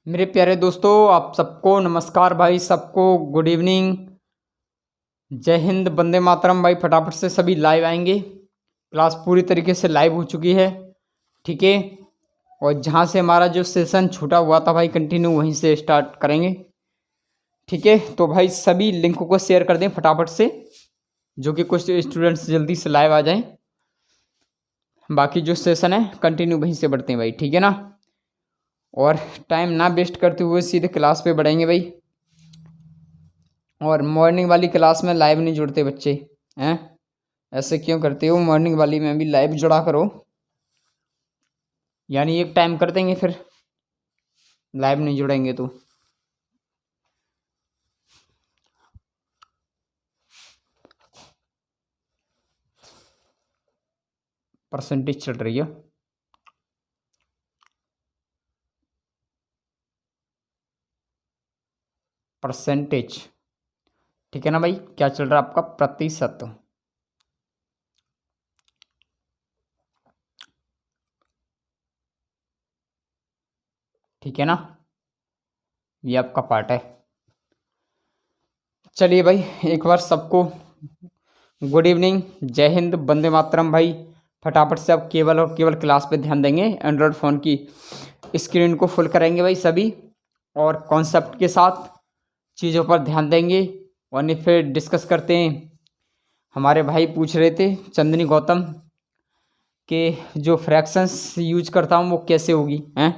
मेरे प्यारे दोस्तों, आप सबको नमस्कार भाई, सबको गुड इवनिंग, जय हिंद, वंदे मातरम भाई। फटाफट से सभी लाइव आएंगे। क्लास पूरी तरीके से लाइव हो चुकी है, ठीक है। और जहाँ से हमारा जो सेशन छूटा हुआ था भाई, कंटिन्यू वहीं से स्टार्ट करेंगे, ठीक है। तो भाई सभी लिंक को शेयर कर दें फटाफट से, जो कि कुछ स्टूडेंट्स जल्दी से लाइव आ जाएं। बाकी जो सेशन है कंटिन्यू वहीं से बढ़ते हैं भाई, ठीक है ना। और टाइम ना वेस्ट करते हुए सीधे क्लास पे बढ़ेंगे भाई। और मॉर्निंग वाली क्लास में लाइव नहीं जुड़ते बच्चे हैं, ऐसे क्यों करते हो? मॉर्निंग वाली में भी लाइव जुड़ा करो। यानी एक टाइम कर देंगे, फिर लाइव नहीं जुड़ेंगे तो। परसेंटेज चल रही है, परसेंटेज, ठीक है ना भाई। क्या चल रहा है आपका? प्रतिशत, ठीक है ना। ये आपका पार्ट है। चलिए भाई, एक बार सबको गुड इवनिंग, जय हिंद, वंदे मातरम भाई। फटाफट से अब केवल और केवल क्लास पे ध्यान देंगे। एंड्रॉयड फ़ोन की स्क्रीन को फुल करेंगे भाई सभी, और कॉन्सेप्ट के साथ चीज़ों पर ध्यान देंगे। और नहीं फिर डिस्कस करते हैं। हमारे भाई पूछ रहे थे, चंदनी गौतम, कि जो फ्रैक्शंस यूज करता हूँ वो कैसे होगी हैं।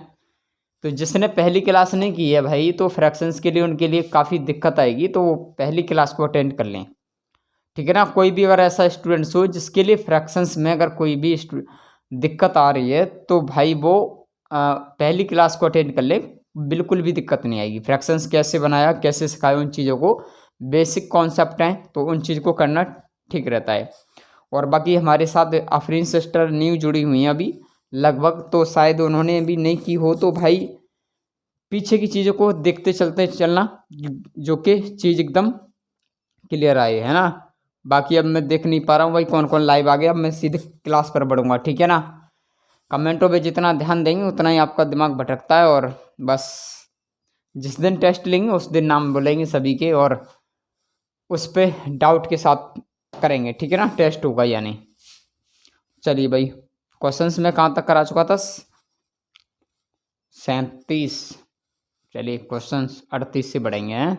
तो जिसने पहली क्लास नहीं की है भाई, तो फ्रैक्शंस के लिए उनके लिए काफ़ी दिक्कत आएगी, तो वो पहली क्लास को अटेंड कर लें, ठीक है ना। कोई भी अगर ऐसा स्टूडेंट्स हो जिसके लिए फ्रैक्शंस में अगर कोई भी दिक्कत आ रही है, तो भाई वो पहली क्लास को अटेंड कर ले, बिल्कुल भी दिक्कत नहीं आएगी। फ्रैक्शंस कैसे बनाया, कैसे सिखाया, उन चीज़ों को बेसिक कॉन्सेप्ट हैं, तो उन चीज़ को करना ठीक रहता है। और बाकी हमारे साथ आफरीन सिस्टर न्यू जुड़ी हुई हैं अभी लगभग, तो शायद उन्होंने भी नहीं की हो, तो भाई पीछे की चीज़ों को देखते चलते चलना, जो कि चीज़ एकदम क्लियर आए, है ना। बाकी अब मैं देख नहीं पा रहा हूँ भाई कौन कौन लाइव आ गया। अब मैं सीधे क्लास पर बढ़ूंगा, ठीक है ना। कमेंटों पे जितना ध्यान देंगे उतना ही आपका दिमाग भटकता है। और बस जिस दिन टेस्ट लेंगे उस दिन नाम बोलेंगे सभी के, और उस पर डाउट के साथ करेंगे, ठीक है ना। टेस्ट होगा यानी। चलिए भाई, क्वेश्चंस में कहाँ तक करा चुका था? 37। चलिए क्वेश्चंस 38 से बढ़ेंगे हैं।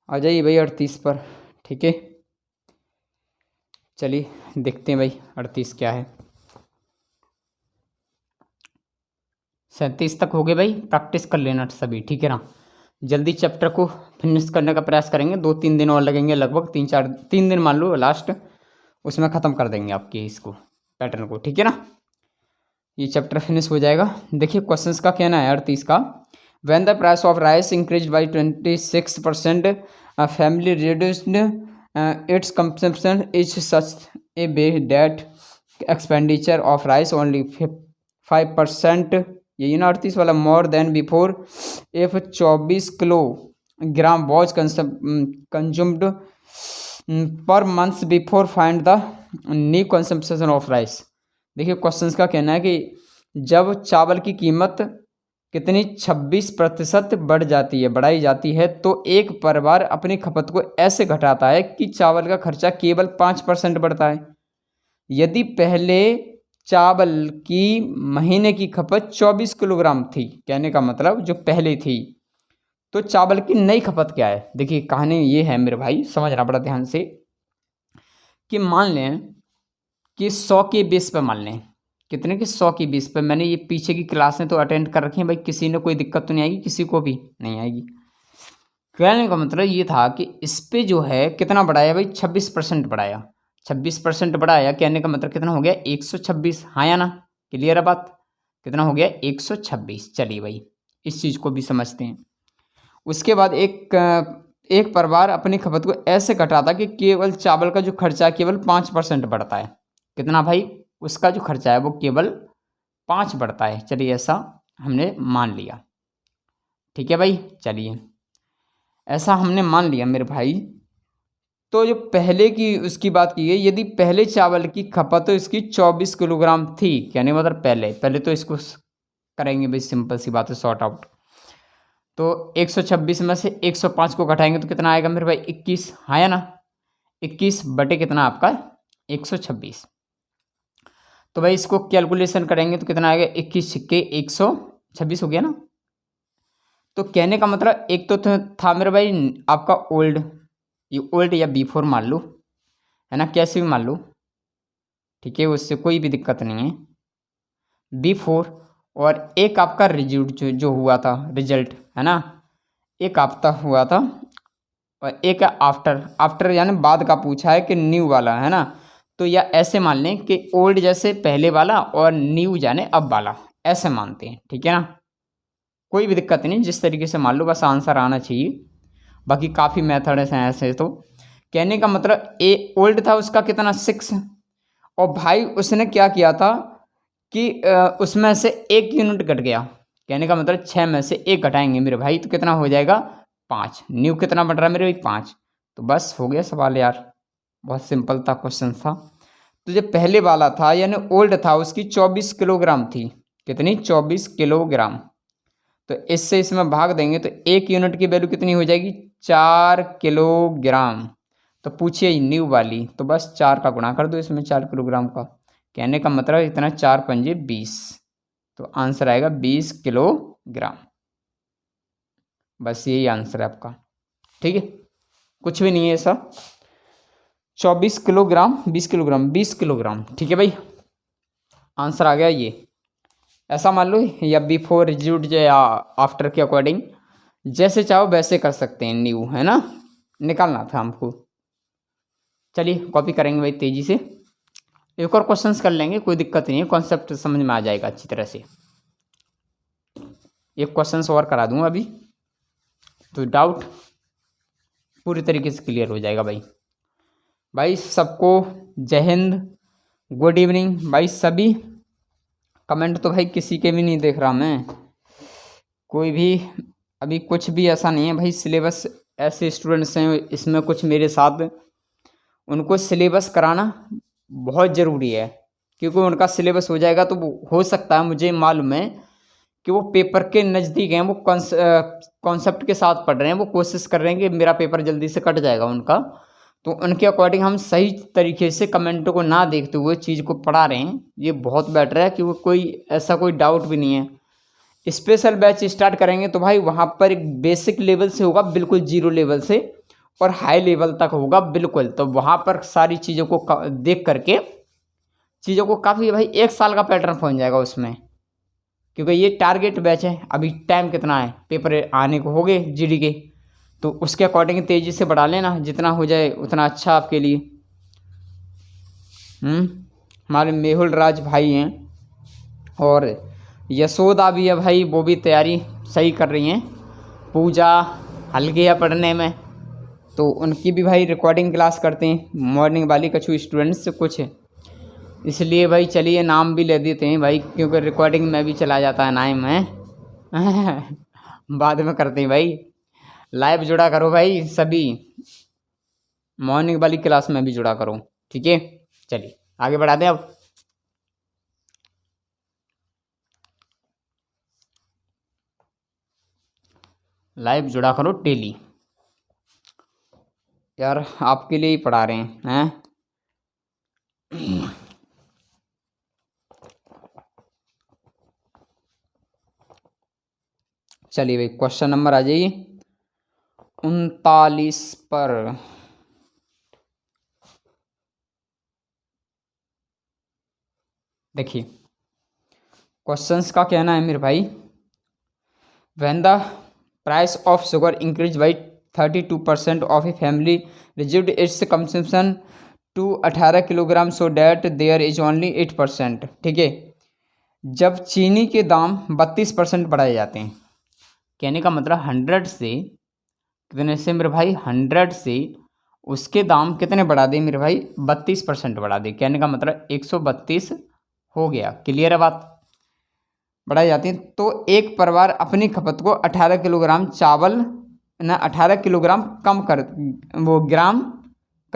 आ जाइए भाई 38 पर, ठीक है। चलिए देखते हैं भाई 38 क्या है। 37 तक हो गए भाई, प्रैक्टिस कर लेना सभी, ठीक है ना। जल्दी चैप्टर को फिनिश करने का प्रयास करेंगे। 2-3 दिन और लगेंगे, लगभग 3 दिन मान लो लास्ट, उसमें ख़त्म कर देंगे आपके इसको, पैटर्न को, ठीक है ना। ये चैप्टर फिनिश हो जाएगा। देखिए क्वेश्चंस का कहना है 38 का, when the price of rice increase by 26%, family reduced it's consumption is such A way that expenditure of rice only 5%, यही ना 38 वाला, more than before if 24 kilogram was consumed per month before find the new consumption of rice. देखिए questions का कहना है कि जब चावल की कीमत कितनी 26% बढ़ाई जाती है, तो एक परिवार अपनी खपत को ऐसे घटाता है कि चावल का खर्चा केवल 5% बढ़ता है। यदि पहले चावल की महीने की खपत 24 किलोग्राम थी, कहने का मतलब जो पहले थी, तो चावल की नई खपत क्या है? देखिए कहानी ये है मेरे भाई, समझना बड़ा ध्यान से, कि मान लें कि 100 के बेस पे, मान लें कितने की 100 की बेस पे। मैंने ये पीछे की क्लासें तो अटेंड कर रखी हैं भाई, किसी ने कोई दिक्कत तो नहीं आएगी, किसी को भी नहीं आएगी। कहने का मतलब ये था कि इस पे जो है कितना बढ़ाया भाई, 26% बढ़ाया। 26% बढ़ाया, कहने का मतलब कितना हो गया? 126, हाँ या ना? क्लियर है बात? कितना हो गया? 126। चलिए भाई इस चीज़ को भी समझते हैं। उसके बाद एक परिवार अपनी खपत को ऐसे घटाता कि केवल चावल का जो खर्चा केवल 5% बढ़ता है। कितना भाई? उसका जो खर्चा है वो केवल 5 बढ़ता है। चलिए ऐसा हमने मान लिया, ठीक है भाई। चलिए ऐसा हमने मान लिया मेरे भाई। तो जो पहले की उसकी बात की है, यदि पहले चावल की खपत तो इसकी 24 किलोग्राम थी, यानी मतलब पहले तो इसको करेंगे भाई, सिंपल सी बात है, सॉर्ट आउट। तो 126 में से 105 को घटाएंगे तो कितना आएगा मेरे भाई, 21, हाँ या ना, 21 बटे कितना आपका 126। तो भाई इसको कैलकुलेशन करेंगे तो कितना आएगा, 21 छिक्के 126 हो गया ना। तो कहने का मतलब एक तो था मेरे भाई आपका ओल्ड, ये ओल्ड या बिफोर मान लो, है ना, कैसे भी मान लो, ठीक है, उससे कोई भी दिक्कत नहीं है, बिफोर। और एक आपका रिजल्ट जो हुआ था, रिजल्ट है ना, एक आपका हुआ था, और एक आफ्टर यानी बाद का पूछा है कि न्यू वाला, है ना। तो या ऐसे मान लें कि ओल्ड जैसे पहले वाला और न्यू जाने अब वाला, ऐसे मानते हैं, ठीक है ना, कोई भी दिक्कत नहीं, जिस तरीके से मान लो, बस आंसर आना चाहिए। बाकी काफ़ी मेथड हैं ऐसे। तो कहने का मतलब ए ओल्ड था उसका कितना 6, और भाई उसने क्या किया था कि उसमें से 1 यूनिट घट गया, कहने का मतलब 6 में से 1 घटाएंगे मेरे भाई तो कितना हो जाएगा 5। न्यू कितना बढ़ रहा है मेरे भाई 5। तो बस हो गया सवाल यार, बहुत सिंपल था, क्वेश्चन था। तो जो पहले वाला था यानी ओल्ड था उसकी 24 किलोग्राम थी, कितनी 24 किलोग्राम। तो इससे इसमें भाग देंगे तो 1 यूनिट की वैल्यू कितनी हो जाएगी 4 किलोग्राम। तो पूछिए न्यू वाली, तो बस 4 का गुणा कर दो इसमें 4 किलोग्राम का, कहने का मतलब इतना 4 पंजे 20, तो आंसर आएगा 20 किलोग्राम। बस यही आंसर है आपका, ठीक है, कुछ भी नहीं है ऐसा। 24 किलोग्राम 20 किलोग्राम 20 किलोग्राम, ठीक है भाई, आंसर आ गया ये। ऐसा मान लो या बिफोर रिजल्ट या आफ्टर के अकॉर्डिंग जैसे चाहो वैसे कर सकते हैं, न्यू है ना, निकालना था हमको। चलिए कॉपी करेंगे भाई तेजी से, एक और क्वेश्चंस कर लेंगे, कोई दिक्कत नहीं है, कॉन्सेप्ट समझ में आ जाएगा अच्छी तरह से। एक क्वेश्चंस और करा दूंगा अभी, तो डाउट पूरी तरीके से क्लियर हो जाएगा भाई। भाई सबको जय हिंद, गुड इवनिंग भाई सभी। कमेंट तो भाई किसी के भी नहीं देख रहा मैं, कोई भी अभी कुछ भी ऐसा नहीं है भाई। सिलेबस ऐसे स्टूडेंट्स हैं इसमें कुछ मेरे साथ, उनको सिलेबस कराना बहुत ज़रूरी है, क्योंकि उनका सिलेबस हो जाएगा तो हो सकता है, मुझे मालूम है कि वो पेपर के नज़दीक हैं, वो कॉन्सेप्ट के साथ पढ़ रहे हैं, वो कोशिश कर रहे हैं कि मेरा पेपर जल्दी से कट जाएगा उनका। तो उनके अकॉर्डिंग हम सही तरीके से कमेंटों को ना देखते हुए चीज़ को पढ़ा रहे हैं, ये बहुत बेटर है, क्योंकि कोई ऐसा कोई डाउट भी नहीं है। स्पेशल बैच स्टार्ट करेंगे तो भाई वहाँ पर एक बेसिक लेवल से होगा, बिल्कुल जीरो लेवल से, और हाई लेवल तक होगा बिल्कुल। तो वहाँ पर सारी चीज़ों को देख करके चीज़ों को काफ़ी भाई 1 साल का पैटर्न पहुँच जाएगा उसमें, क्योंकि ये टारगेट बैच है। अभी टाइम कितना है, पेपर आने को हो गए जीडी के, तो उसके अकॉर्डिंग तेज़ी से बढ़ा लेना, जितना हो जाए उतना अच्छा आपके लिए। हमारे मेहुल राज भाई हैं और यशोदा भी है भाई, वो भी तैयारी सही कर रही हैं। पूजा हल्की है पढ़ने में, तो उनकी भी भाई रिकॉर्डिंग क्लास करते हैं मॉर्निंग वाली, कुछ स्टूडेंट्स कुछ, इसलिए भाई चलिए नाम भी ले देते हैं भाई, क्योंकि रिकॉर्डिंग में भी चला जाता है नाम है बाद में करते हैं भाई। लाइव जुड़ा करो भाई सभी, मॉर्निंग वाली क्लास में भी जुड़ा करो, ठीक है। चलिए आगे बढ़ाते हैं अब। लाइव जुड़ा करो डेली, यार आपके लिए ही पढ़ा रहे हैं। चलिए भाई क्वेश्चन नंबर आ जाइए 39 पर। देखिए क्वेश्चंस का कहना है मेरे भाई, when the price of sugar increase by 32% of a family reduced its consumption to 18 kilogram so that there is only 8%, ठीक है। जब चीनी के दाम 32% बढ़ाए जाते हैं, कहने का मतलब 100 से कितने से मेरे भाई, 100 से उसके दाम कितने बढ़ा दे मेरे भाई, 32% बढ़ा दे, कहने का मतलब 132 हो गया, क्लियर है बात, बढ़ाई जाती है। तो एक परिवार अपनी खपत को 18 किलोग्राम चावल ना 18 किलोग्राम कम कर वो ग्राम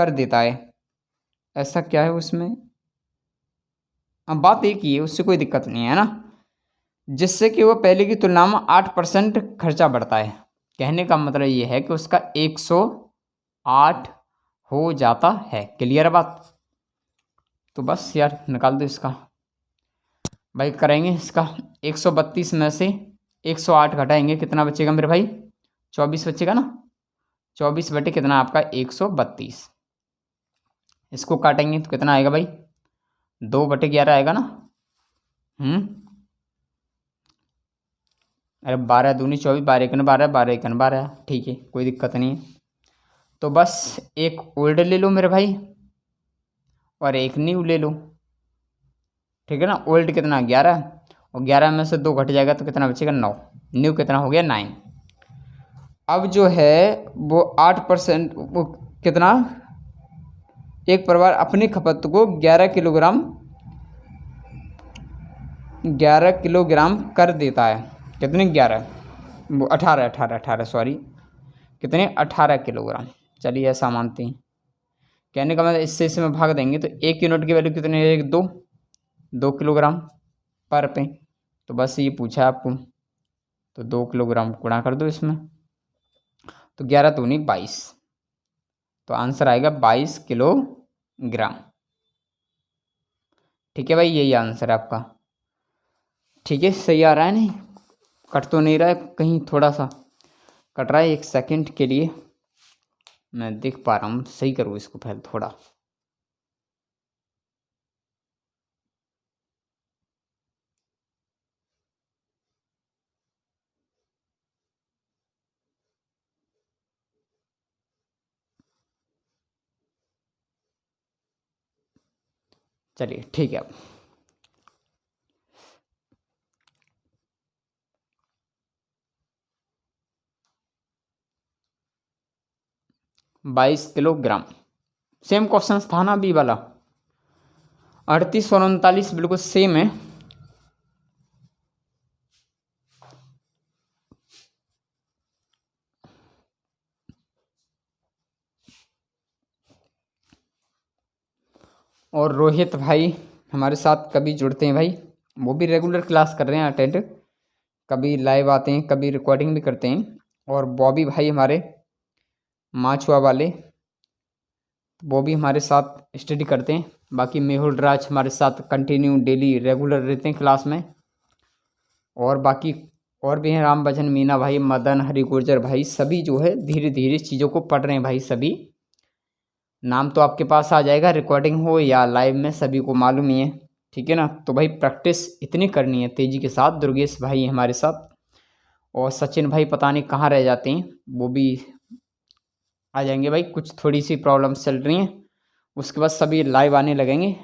कर देता है। ऐसा क्या है उसमें? अब बात एक ही है, उससे कोई दिक्कत नहीं है ना, जिससे कि वो पहले की तुलना में 8% खर्चा बढ़ता है। कहने का मतलब ये है कि उसका 108 हो जाता है। क्लियर बात? तो बस यार निकाल दो इसका। भाई करेंगे इसका 132 में से 108 घटाएंगे, कितना बचेगा मेरे भाई? 24 बचेगा ना। 24 बटे कितना आपका? 132। इसको काटेंगे तो कितना आएगा भाई? 2/11 आएगा ना। अरे 12 दूनी 24, 12 एकन 12, 12 एकन 12, ठीक है, कोई दिक्कत नहीं है। तो बस एक ओल्ड ले लो मेरे भाई और एक न्यू ले लो, ठीक है ना। ओल्ड कितना? 11, और 11 में से 2 घट जाएगा तो कितना बचेगा? 9। न्यू कितना हो गया? 9। अब जो है वो 8%, वो कितना? एक परिवार अपनी खपत को 11 किलोग्राम कर देता है। कितने? 11, वो 18 सॉरी, कितने? 18 किलोग्राम। चलिए ऐसा मानते हैं। कहने का मतलब इससे इसमें भाग देंगे तो 1 यूनिट की वैल्यू कितनी है? 2 किलोग्राम पर पे। तो बस ये पूछा आपको, तो 2 किलोग्राम गुणा कर दो इसमें, तो 11 दूनी 22, तो आंसर आएगा 22 किलोग्राम। ठीक है भाई, यही आंसर है आपका। ठीक है, सही आ रहा है? नहीं कट तो नहीं रहा है? कहीं थोड़ा सा कट रहा है, 1 सेकंड के लिए मैं देख पा रहा हूँ। सही करूँ इसको पहले थोड़ा। चलिए ठीक है। अब 22 किलोग्राम, सेम क्वेश्चन था ना बी वाला। 38 और 39 बिल्कुल सेम है। और रोहित भाई हमारे साथ कभी जुड़ते हैं भाई, वो भी रेगुलर क्लास कर रहे हैं अटेंड, कभी लाइव आते हैं, कभी रिकॉर्डिंग भी करते हैं। और बॉबी भाई हमारे माछुआ वाले, वो भी हमारे साथ स्टडी करते हैं। बाकी मेहुल राज हमारे साथ कंटिन्यू डेली रेगुलर रहते हैं क्लास में। और बाकी और भी हैं, राम भजन मीना भाई, मदन, हरि गुर्जर भाई, सभी जो है धीरे धीरे चीज़ों को पढ़ रहे हैं भाई। सभी नाम तो आपके पास आ जाएगा, रिकॉर्डिंग हो या लाइव में, सभी को मालूम ही है। ठीक है ना। तो भाई प्रैक्टिस इतनी करनी है तेज़ी के साथ। दुर्गेश भाई हमारे साथ, और सचिन भाई पता नहीं कहाँ रह जाते हैं, वो भी आ जाएंगे भाई। कुछ थोड़ी सी प्रॉब्लम्स चल रही हैं, उसके बाद सभी लाइव आने लगेंगे।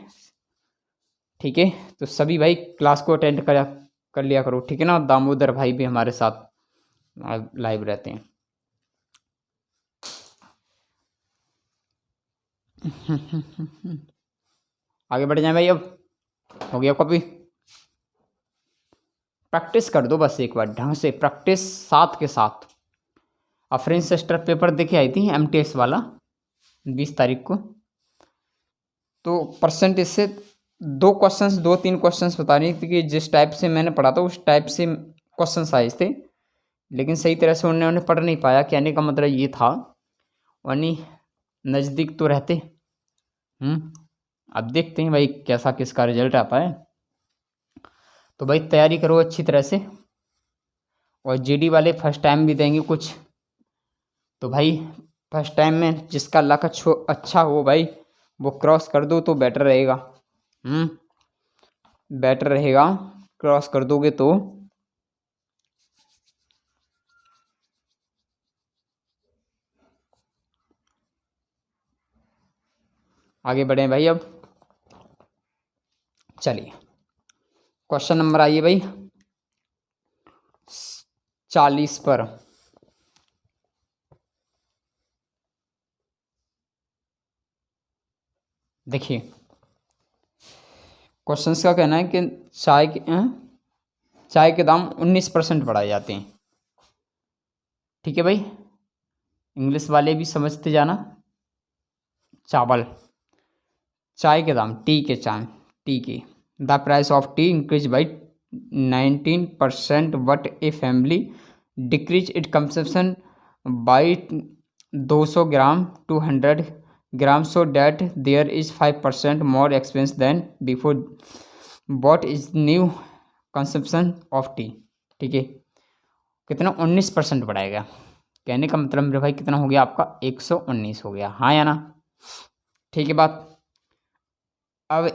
ठीक है, तो सभी भाई क्लास को अटेंड कर लिया करो, ठीक है ना। दामोदर भाई भी हमारे साथ लाइव रहते हैं। आगे बढ़ जाए भाई। अब हो गया कॉपी? प्रैक्टिस कर दो बस एक बार ढंग से, प्रैक्टिस साथ के साथ। अफरीन सिस्टर पेपर देखे आई थी MTS वाला 20 तारीख को, तो परसेंटेज से 2-3 क्वेश्चंस बता रही थी कि जिस टाइप से मैंने पढ़ा था उस टाइप से क्वेश्चंस आए थे, लेकिन सही तरह से उन्होंने पढ़ नहीं पाया। कहने का मतलब ये था, वरनी नज़दीक तो रहते। अब देखते हैं भाई कैसा किसका रिजल्ट आता है। तो भाई तैयारी करो अच्छी तरह से। और GD वाले फर्स्ट टाइम भी देंगे कुछ, तो भाई फर्स्ट टाइम में जिसका लक अच्छा हो भाई, वो क्रॉस कर दो तो बेटर रहेगा। बेटर रहेगा, क्रॉस कर दोगे तो। आगे बढ़े भाई। अब चलिए क्वेश्चन नंबर आइए भाई 40 पर। देखिए क्वेश्चंस का कहना है कि चाय के दाम 19% बढ़ाए जाते हैं। ठीक है भाई, इंग्लिश वाले भी समझते जाना। चावल, चाय के दाम, टी के चाय, टी के, the price of tea increase by 19%, but a family decrease it consumption by 200 gram 200 gram, so that there is 5% more expense than before, what is new consumption of tea. ठीक है, कितना 19% बढ़ाएगा, कहने का मतलब मेरे भाई कितना हो गया आपका 119 हो गया, हाँ या ना। ठीक है बात। अब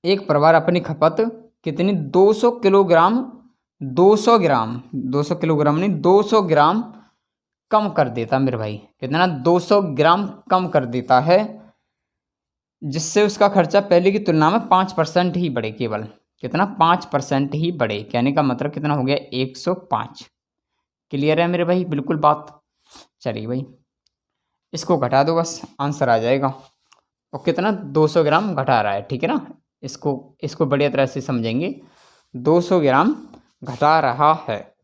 एक परिवार अपनी खपत कितनी 200 किलोग्राम 200 ग्राम 200 किलोग्राम नहीं 200 ग्राम कम कर देता मेरे भाई, कितना 200 ग्राम कम कर देता है, जिससे उसका खर्चा पहले की तुलना में 5% ही बढ़े, केवल कितना 5% ही बढ़े, कहने का मतलब कितना हो गया 105। क्लियर है मेरे भाई, बिल्कुल बात। चलिए भाई इसको घटा दो, बस आंसर आ जाएगा। और कितना 200 ग्राम घटा रहा है, ठीक है ना, इसको इसको बढ़िया तरह से समझेंगे, 200 ग्राम घटा रहा है।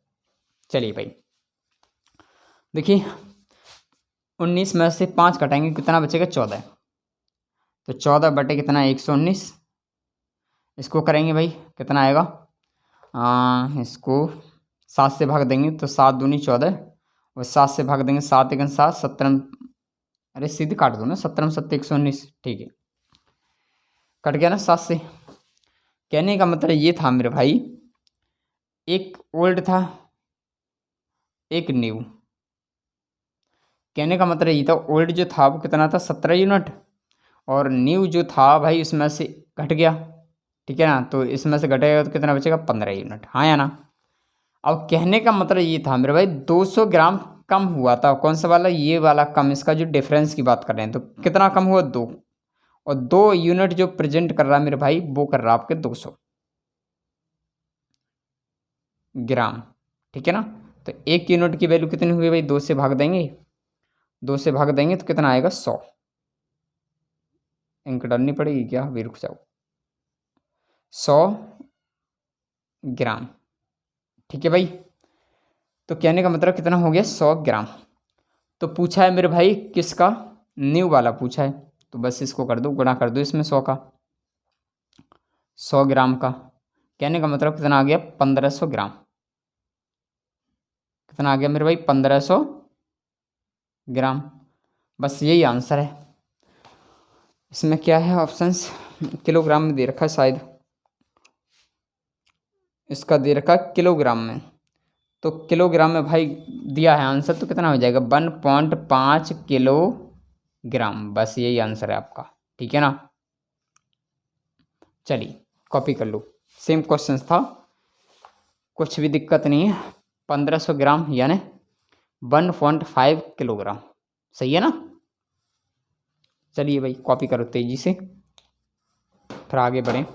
चलिए भाई देखिए 19 में से 5 घटाएंगे कितना बचेगा 14, तो 14 बटे कितना 119, इसको करेंगे भाई कितना आएगा, इसको 7 से भाग देंगे तो 7 दूनी 14, और 7 से भाग देंगे 7 एकन 7 17, अरे सीधे काट दो ना, 17 7 119, ठीक है कट गया ना 7 से। कहने का मतलब ये था मेरे भाई, एक ओल्ड था एक न्यू, कहने का मतलब ये था ओल्ड जो था वो कितना था 17 यूनिट, और न्यू जो था भाई उसमें से घट गया, ठीक है ना, तो इसमें से घटेगा तो कितना बचेगा 15 यूनिट, हाँ या ना। अब कहने का मतलब ये था मेरे भाई 200 ग्राम कम हुआ था, कौन सा वाला, ये वाला कम, इसका जो डिफरेंस की बात कर रहे हैं, तो कितना कम हुआ 2, और 2 यूनिट जो प्रेजेंट कर रहा है मेरे भाई वो कर रहा है आपके 200 ग्राम, ठीक है ना। तो 1 यूनिट की वैल्यू कितनी हुई भाई, 2 से भाग देंगे, 2 से भाग देंगे तो कितना आएगा 100, इंक डालनी पड़ेगी क्या, अभी रुक जाओ, 100 ग्राम, ठीक है भाई। तो कहने का मतलब कितना हो गया 100 ग्राम। तो पूछा है मेरे भाई किसका, न्यू वाला पूछा है, तो बस इसको कर दो, गुणा कर दो इसमें 100 का, 100 ग्राम का, कहने का मतलब कितना आ गया 1500 ग्राम, कितना आ गया मेरे भाई 1500 ग्राम, बस यही आंसर है। इसमें क्या है ऑप्शंस, किलोग्राम में दे रखा है शायद, इसका दे रखा है किलोग्राम में, तो किलोग्राम में भाई दिया है आंसर, तो कितना हो जाएगा 1.5 किलोग्राम, बस यही आंसर है आपका, ठीक है ना। चलिए कॉपी कर लो, सेम क्वेश्चन था, कुछ भी दिक्कत नहीं है, 1500 ग्राम यानी 1.5 किलोग्राम, सही है ना। चलिए भाई कॉपी करो तेजी से, फिर आगे बढ़ें।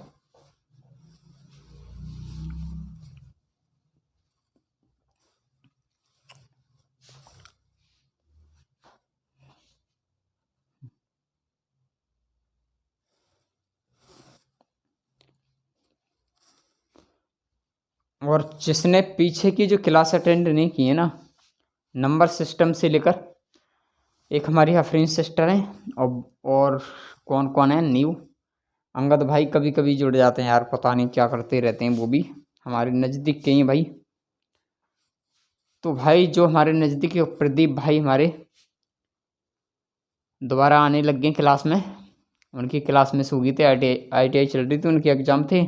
और जिसने पीछे की जो क्लास अटेंड नहीं की है ना, नंबर सिस्टम से लेकर, एक हमारी अफरीन सिस्टर है, और कौन कौन है न्यू, अंगद भाई कभी कभी जुड़ जाते हैं यार, पता नहीं क्या करते रहते हैं, वो भी हमारे नज़दीक के ही भाई। तो भाई जो हमारे नज़दीक के प्रदीप भाई हमारे दोबारा आने लग गए क्लास में, उनकी क्लास मिस हो गई थी, आई टी आई चल रही थी, उनके एग्ज़ाम थे,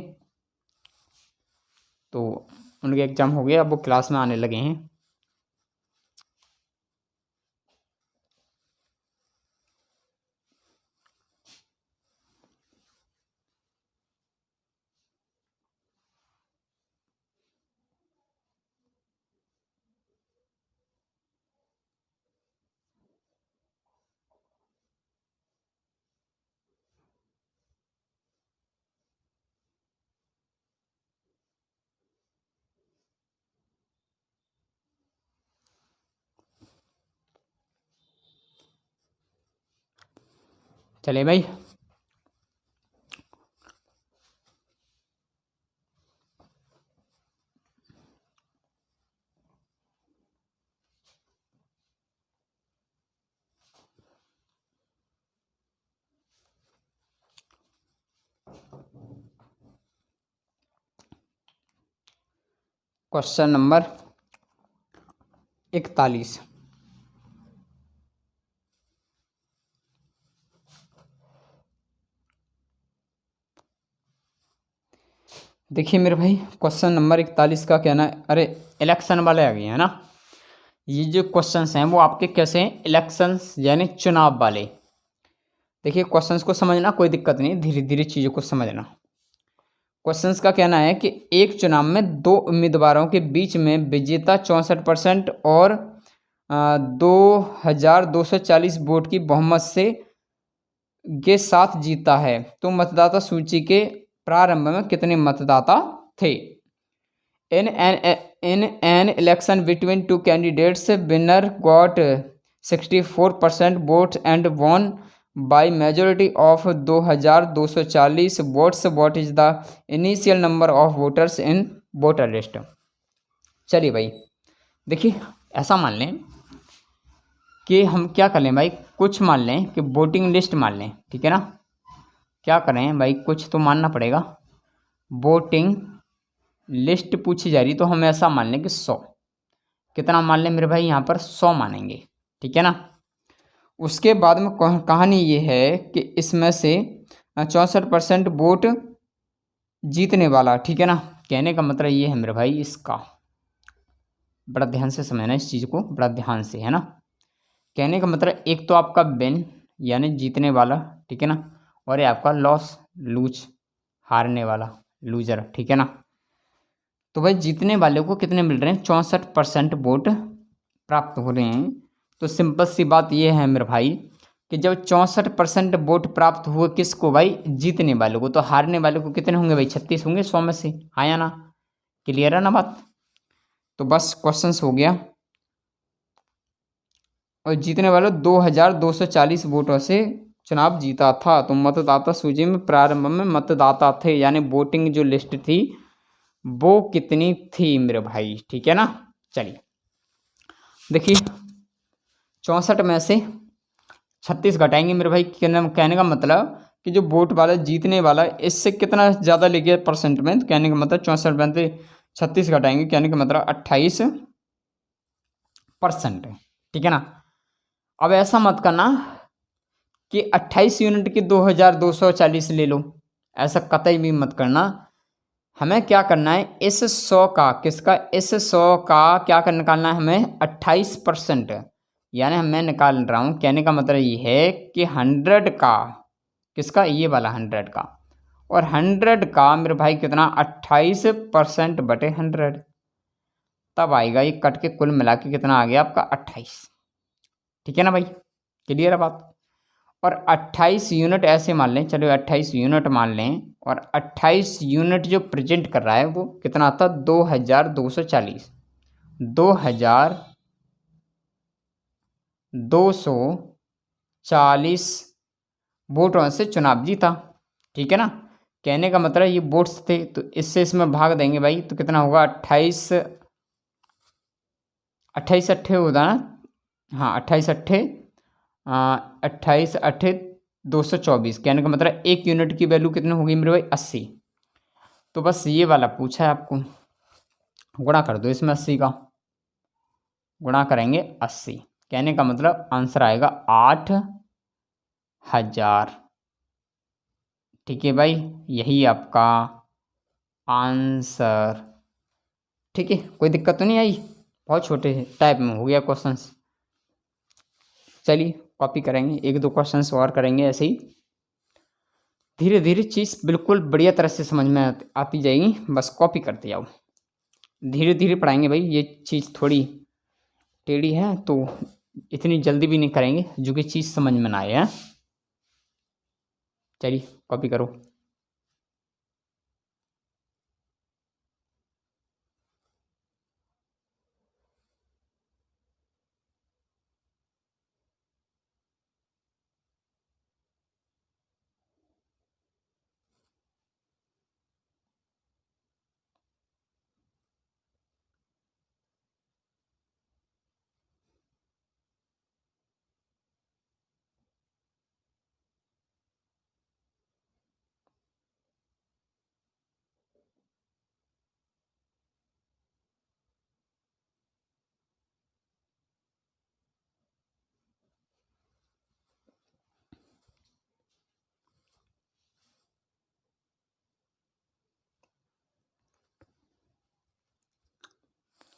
तो उनके एग्ज़ाम हो गए, अब वो क्लास में आने लगे हैं। चले भाई क्वेश्चन नंबर 41। देखिए मेरे भाई, क्वेश्चन नंबर 41 का कहना है, अरे इलेक्शन वाले आ गए हैं ना। ये जो क्वेश्चंस हैं वो आपके कैसे हैं, इलेक्शंस यानी चुनाव वाले। देखिए क्वेश्चंस को समझना कोई दिक्कत नहीं, धीरे धीरे चीज़ों को समझना। क्वेश्चंस का कहना है कि एक चुनाव में दो उम्मीदवारों के बीच में विजेता 64% और 2240 वोट की बहुमत से के साथ जीता है, तो मतदाता सूची के प्रारंभ में कितने मतदाता थे। In an election between two candidates, winner got 64% votes and won by majority of 2240 votes. What is the initial number of voters in voter list? चलिए भाई, देखिए ऐसा मान लें कि हम क्या कर लें भाई, कुछ मान लें कि वोटिंग लिस्ट मान लें, ठीक है ना। क्या करें भाई, कुछ तो मानना पड़ेगा। वोटिंग लिस्ट पूछी जा रही तो हम ऐसा मान लें कि 100। कितना मान लें मेरे भाई, यहाँ पर 100 मानेंगे, ठीक है ना। उसके बाद में कहानी ये है कि इसमें से 64% वोट जीतने वाला, ठीक है ना। कहने का मतलब ये है मेरे भाई, इसका बड़ा ध्यान से समझना इस चीज़ को, बड़ा ध्यान से, है ना। कहने का मतलब एक तो आपका विन यानी जीतने वाला, ठीक है ना, और ये आपका लॉस लूज हारने वाला लूजर, ठीक है ना। तो भाई जीतने वाले को कितने मिल रहे हैं, 64% वोट प्राप्त हो रहे हैं। तो सिंपल सी बात ये है मेरे भाई कि जब 64% वोट प्राप्त हुए किसको भाई, जीतने वाले को, तो हारने वाले को कितने होंगे भाई, 36 होंगे 100 में से, हाँ या ना। क्लियर है ना बात। तो बस क्वेश्चन हो गया। और जीतने वाले 2240 वोटों से चुनाव जीता था। तो मतदाता सूची में प्रारंभ में मतदाता थे, यानी वोटिंग जो लिस्ट थी वो कितनी थी मेरे भाई, ठीक है ना। चलिए देखिए, 64 में से 36 घटाएंगे मेरे भाई। कहने का मतलब कि जो वोट वाला जीतने वाला इससे कितना ज़्यादा ले गया परसेंट में, तो कहने का मतलब 64 में से 36 घटाएंगे, कहने का मतलब 28%, ठीक है ना। अब ऐसा मत करना कि 28 यूनिट की 2240 ले लो, ऐसा कतई भी मत करना। हमें क्या करना है, इस 100 का, किसका, इस 100 का क्या कर निकालना है हमें, 28%। यानी मैं निकाल रहा हूँ, कहने का मतलब ये है कि 100 का, किसका, ये वाला 100 का, और 100 का मेरे भाई कितना, 28% बटे 100, तब आएगा ये कट के कुल मिला के कितना आ गया आपका 28, ठीक है ना भाई। क्लियर है बात। और 28 यूनिट ऐसे मान लें, चलो 28 यूनिट मान लें, और 28 यूनिट जो प्रेजेंट कर रहा है वो कितना आता, 2240, 2240 वोटों से चुनाव जीता, ठीक है ना। कहने का मतलब ये वोट्स थे, तो इससे इसमें भाग देंगे भाई, तो कितना होगा, 28 28 अट्ठे होता ना, हाँ 28 अट्ठे 28 अट्ठे 224। कहने का मतलब एक यूनिट की वैल्यू कितनी होगी मेरे भाई, 80। तो बस ये वाला पूछा है आपको, गुणा कर दो इसमें 80 का, गुणा करेंगे 80, कहने का मतलब आंसर आएगा 8000, ठीक है भाई, यही आपका आंसर, ठीक है। कोई दिक्कत तो नहीं आई, बहुत छोटे टाइप में हो गया क्वेश्चंस। चलिए कॉपी करेंगे, एक दो क्वेश्चंस और करेंगे ऐसे ही, धीरे धीरे चीज़ बिल्कुल बढ़िया तरह से समझ में आती जाएगी, बस कॉपी करते जाओ, धीरे धीरे पढ़ाएंगे भाई। ये चीज़ थोड़ी टेढ़ी है तो इतनी जल्दी भी नहीं करेंगे जो कि चीज़ समझ में ना आए, हैं। चलिए कॉपी करो।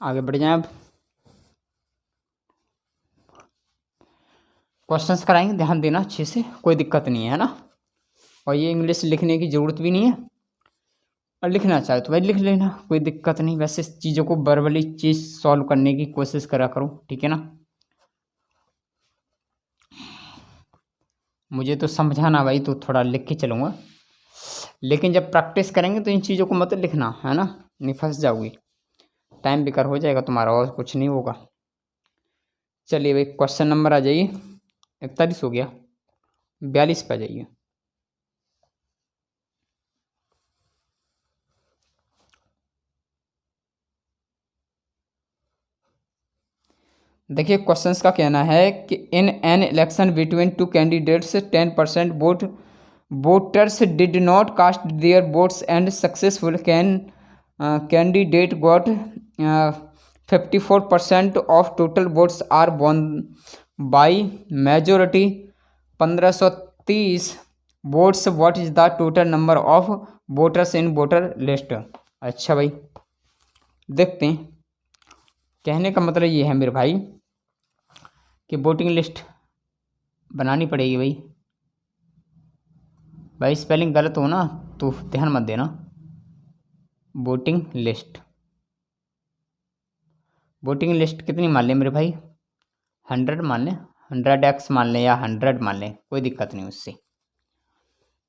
आगे बढ़ जाएं अब। क्वेश्चंस कराएंगे, ध्यान देना अच्छे से, कोई दिक्कत नहीं है ना। और ये इंग्लिश लिखने की ज़रूरत भी नहीं है, और लिखना चाहे तो भाई लिख लेना, कोई दिक्कत नहीं। वैसे चीज़ों को वर्बली चीज़ सॉल्व करने की कोशिश करा करो, ठीक है ना। मुझे तो समझाना भाई, तो थोड़ा लिख के चलूँगा, लेकिन जब प्रैक्टिस करेंगे तो इन चीज़ों को मत लिखना, है ना, नहीं फंस जाओगी, टाइम बेकार हो जाएगा तुम्हारा, और कुछ नहीं होगा। चलिए भाई क्वेश्चन नंबर आ जाइए, 41 हो गया, 42 पे आ जाइए। देखिए क्वेश्चंस का कहना है कि in an election between two candidates 10% voters did not cast their votes and successful candidate got 54% of total votes are won by majority 1530 votes. What is the total number of voters in voter list. अच्छा भाई देखते हैं, कहने का मतलब ये है मेरे भाई कि वोटिंग लिस्ट बनानी पड़ेगी भाई। भाई स्पेलिंग गलत हो ना तो ध्यान मत देना। वोटिंग लिस्ट, वोटिंग लिस्ट कितनी मान लें मेरे भाई, 100 मान लें, 100x मान लें या 100 मान लें, कोई दिक्कत नहीं उससे।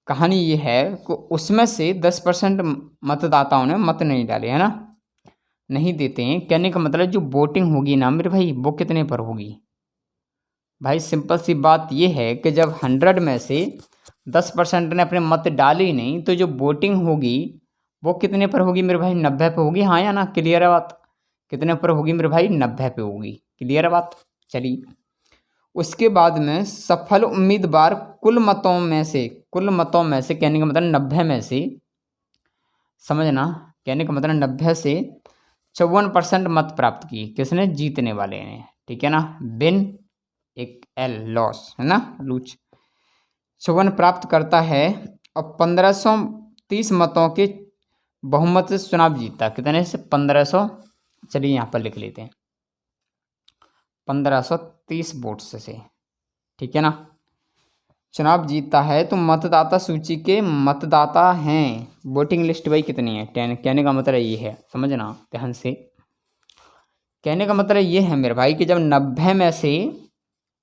कहानी ये है कि उसमें से 10% मतदाताओं ने मत नहीं डाले, है ना, नहीं देते हैं। कहने का मतलब जो वोटिंग होगी ना मेरे भाई, वो कितने पर होगी भाई। सिंपल सी बात ये है कि जब 100 में से 10% ने अपने मत डाले ही नहीं, तो जो वोटिंग होगी वो कितने पर होगी मेरे भाई, 90 पे होगी, हाँ या ना, क्लियर है बात। कितने पर होगी मेरे भाई, 90 पे होगी, क्लियर है बात। चलिए उसके बाद में सफल उम्मीदवार कुल मतों में से, कुल मतों में से कहने का मतलब 90 में से, समझना, कहने का मतलब 90 से 54% मत प्राप्त किए, किसने, जीतने वाले ने, ठीक है ना। बिन एक एल लॉस, है ना, लूच 54 प्राप्त करता है और 1530 मतों के बहुमत से चुनाव जीतता, कितने से, 1500। चलिए यहाँ पर लिख लेते हैं 1530 वोट्स से, ठीक है ना, चुनाव जीतता है। तो मतदाता सूची के मतदाता हैं, वोटिंग लिस्ट भाई कितनी है, 10। कहने का मतलब ये है, समझना ध्यान से, कहने का मतलब ये है मेरे भाई कि जब 90 में से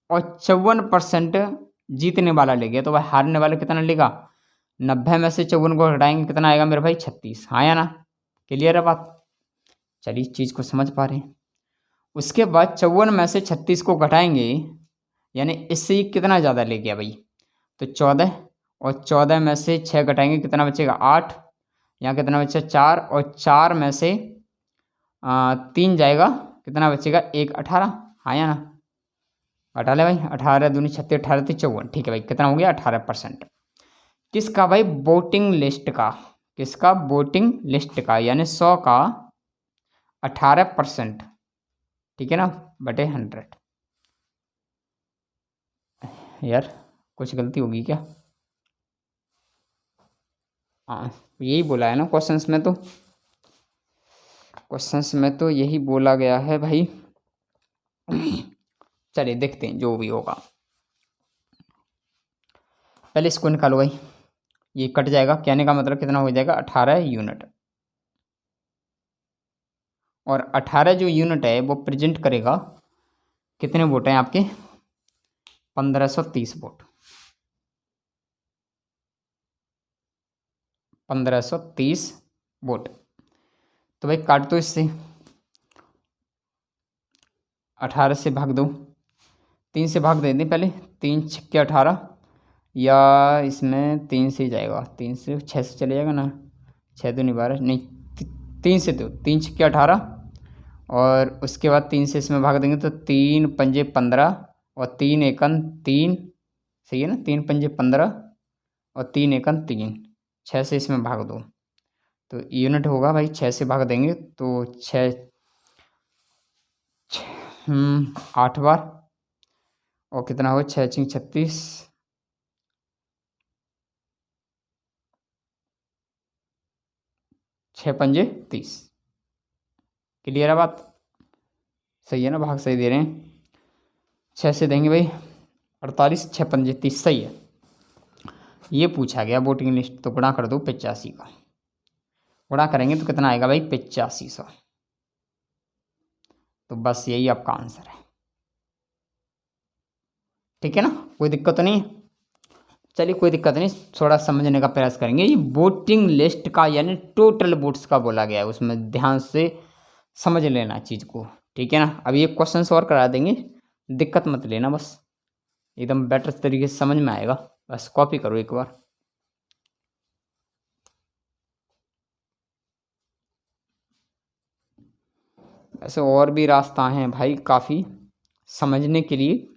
और 54% जीतने वाला ले गया, तो भाई हारने वाला कितना लेगा, 90 में से 54 को घटाएंगे कितना आएगा मेरे भाई, 36, हाँ या ना, क्लियर है बात। चलिए इस चीज़ को समझ पा रहे हैं। उसके बाद 54 में से 36 को घटाएंगे, यानी इससे कितना ज़्यादा ले गया भाई, तो 14, और 14 में से 6 घटाएंगे कितना बचेगा, 8, यहाँ कितना बचा, 4, और 4 में से 3 जाएगा, कितना बचेगा, 1, 18, हाँ या ना, घटा ले भाई, 18 दूनी 36, 18 54, ठीक है भाई, कितना हो गया, 18%। किसका भाई, वोटिंग लिस्ट का, किसका, वोटिंग लिस्ट का, यानी 100 का 18%, ठीक है ना, बटे 100। यार कुछ गलती होगी क्या, हाँ यही बोला है ना क्वेश्चंस में, तो क्वेश्चंस में तो यही बोला गया है भाई। चलिए देखते हैं जो भी होगा, पहले इसको निकालो भाई, ये कट जाएगा, कहने का मतलब कितना हो जाएगा, 18 यूनिट, और 18 जो यूनिट है वो प्रेजेंट करेगा, कितने वोट हैं आपके, 1530 वोट, 1530 वोट। तो भाई काट दो इससे, 18 से भाग दो, 3 से भाग दे दें पहले, 3 छक्के 18, या इसमें 3 से ही जाएगा, 3 से 6 से चले जाएगा ना, 6 तो नहीं 12 नहीं, 3 से, तो 3 छक्के 18, और उसके बाद 3 से इसमें भाग देंगे तो 3 पंजे 15, और 3 एकन 3, सही है ना, 3 पंजे 15, और 3 एकन 3, 6 से इसमें भाग दो, तो यूनिट होगा भाई, 6 से भाग देंगे तो 6, 8 बार, और कितना होगा, 6 छिंग 36, 6 पंजे 30, क्लियर है बात। सही है ना, भाग सही दे रहे हैं। 6 से देंगे भाई 48, 6 पंजे 30, सही है। ये पूछा गया वोटिंग लिस्ट, तो गुणा कर दो 85 का। गुणा करेंगे तो कितना आएगा भाई 8500। तो बस यही आपका आंसर है। ठीक है ना, कोई दिक्कत तो नहीं है। चलिए कोई दिक्कत नहीं, थोड़ा समझने का प्रयास करेंगे। ये वोटिंग लिस्ट का यानी टोटल वोट्स का बोला गया है, उसमें ध्यान से समझ लेना चीज़ को। ठीक है ना, अब ये क्वेश्चन और करा देंगे, दिक्कत मत लेना, बस एकदम बेटर तरीके से समझ में आएगा। बस कॉपी करो एक बार। ऐसे और भी रास्ता हैं भाई काफ़ी समझने के लिए।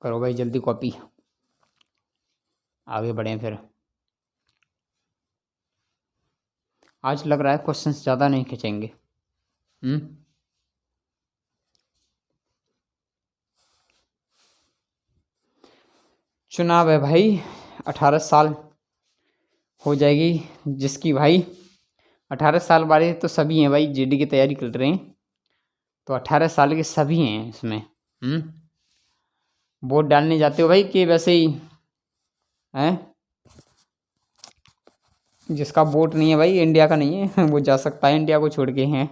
करो भाई जल्दी कॉपी, आगे बढ़ें फिर। आज लग रहा है क्वेश्चंस ज़्यादा नहीं खींचेंगे। चुनाव है भाई, 18 साल हो जाएगी जिसकी भाई। 18 साल वाले तो सभी हैं भाई, जीडी की तैयारी कर रहे हैं, तो 18 साल के सभी हैं इसमें। वोट डालने जाते हो भाई कि वैसे ही हैं? जिसका वोट नहीं है भाई, इंडिया का नहीं है, वो जा सकता है, इंडिया को छोड़ के हैं।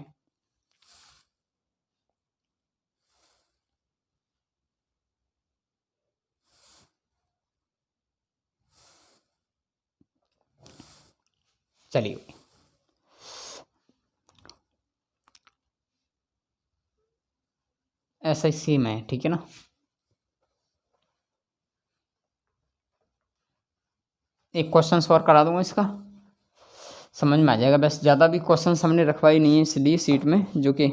चलिए SSC में, ठीक है ना। एक क्वेश्चन और करा दूंगा इसका, समझ में आ जाएगा। बस ज़्यादा भी क्वेश्चन हमने रखवाई नहीं है इसलिए सीट में, जो कि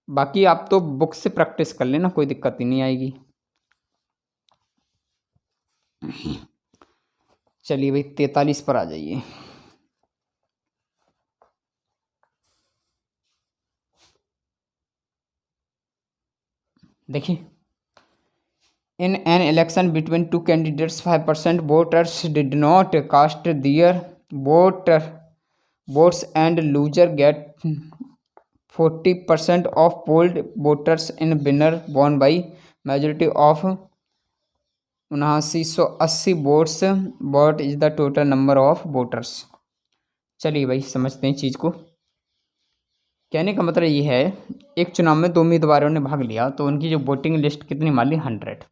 बाकी आप तो बुक से प्रैक्टिस कर लेना, कोई दिक्कत ही नहीं आएगी। चलिए भाई 43 पर आ जाइए। देखिए, in an election between two candidates 5% voters did not cast their votes and loser get 40% of polled voters in winner won by majority of 7980 votes. What is the total number of voters. चलिए भाई समझते हैं चीज़ को। कहने का मतलब ये है, एक चुनाव में 2 उम्मीदवारों ने भाग लिया, तो उनकी जो वोटिंग लिस्ट कितनी मान ली 100,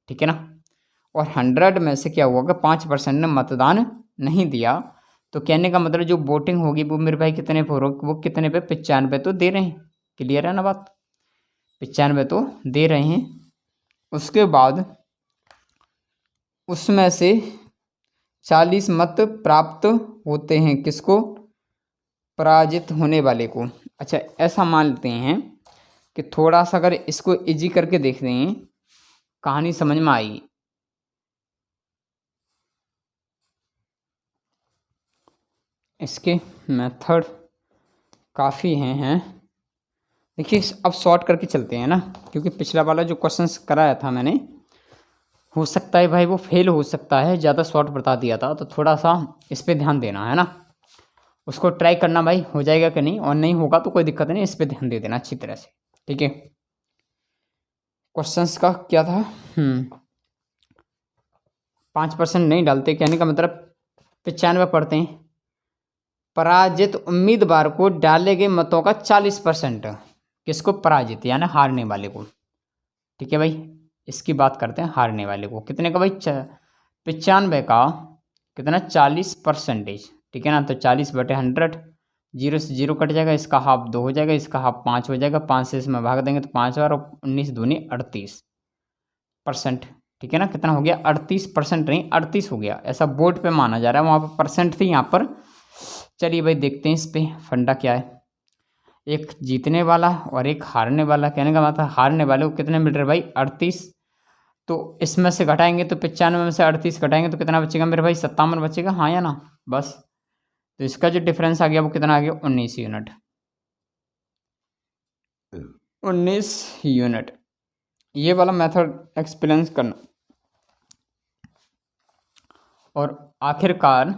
ठीक है ना। और 100 में से क्या हुआ कि 5% ने मतदान नहीं दिया, तो कहने का मतलब जो वोटिंग होगी वो मेरे भाई कितने पे, वो कितने पे 95 तो दे रहे हैं। क्लियर है ना बात, 95 तो दे रहे हैं। उसके बाद उसमें से 40 मत प्राप्त होते हैं किसको, पराजित होने वाले को। अच्छा ऐसा मान लेते हैं कि थोड़ा सा अगर इसको इजी करके देख रहे हैं, कहानी समझ में आई। इसके मेथड काफ़ी हैं। देखिए अब शॉर्ट करके चलते हैं ना, क्योंकि पिछला वाला जो क्वेश्चंस कराया था मैंने, हो सकता है भाई वो फेल हो सकता है, ज़्यादा शॉर्ट बता दिया था, तो थोड़ा सा इस पर ध्यान देना है ना। उसको ट्राई करना भाई, हो जाएगा कि नहीं, और नहीं होगा तो कोई दिक्कत नहीं, इस पर ध्यान दे देना अच्छी तरह से, ठीक है। क्वेश्चंस का क्या था, 5% नहीं डालते, कहने का मतलब 95 पढ़ते हैं। पराजित उम्मीदवार को डाले गए मतों का 40%, किसको, पराजित यानी हारने वाले को, ठीक है भाई। इसकी बात करते हैं, हारने वाले को कितने का भाई, 95 का कितना, 40%, ठीक है ना। तो 40/100, 0 से 0 कट जाएगा, इसका हाफ 2 हो जाएगा, इसका हाफ 5 हो जाएगा, 5 से इसमें भाग देंगे तो 5 बार, और 19 दूनी 38%, ठीक है ना। कितना हो गया, 38% नहीं 38 हो गया, ऐसा बोर्ड पे माना जा रहा है, वहाँ पर परसेंट थी यहाँ पर। चलिए भाई देखते हैं इस पर फंडा क्या है। एक जीतने वाला और एक हारने वाला। कहने का मतलब हारने वाले को कितने मिल रहे भाई 38। तो इसमें से घटाएंगे तो 95 में से 38 घटाएंगे तो कितना बचेगा मेरे भाई 57 बचेगा, हाँ या ना। बस तो इसका जो डिफरेंस आ गया वो कितना आ गया 19 यूनिट। 19 यूनिट ये वाला मेथड एक्सपीरियंस करना। और आखिरकार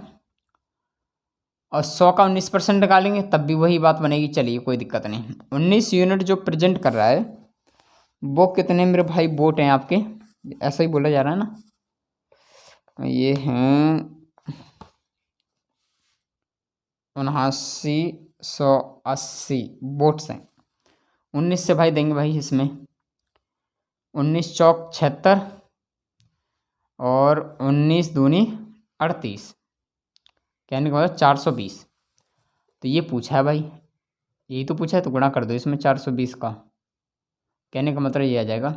और 100 का 19% निकालेंगे तब भी वही बात बनेगी। चलिए कोई दिक्कत नहीं। 19 यूनिट जो प्रेजेंट कर रहा है वो कितने मेरे भाई वोट हैं आपके, ऐसा ही बोला जा रहा है ना। ये हैं 79,180 वोट्स हैं। 19 से भाई देंगे भाई इसमें 19 चौक 76 और 19 दूनी 38, कहने का मतलब 420। तो ये पूछा है भाई, यही तो पूछा है, तो गुणा कर दो इसमें 420 का। कहने का मतलब ये आ जाएगा,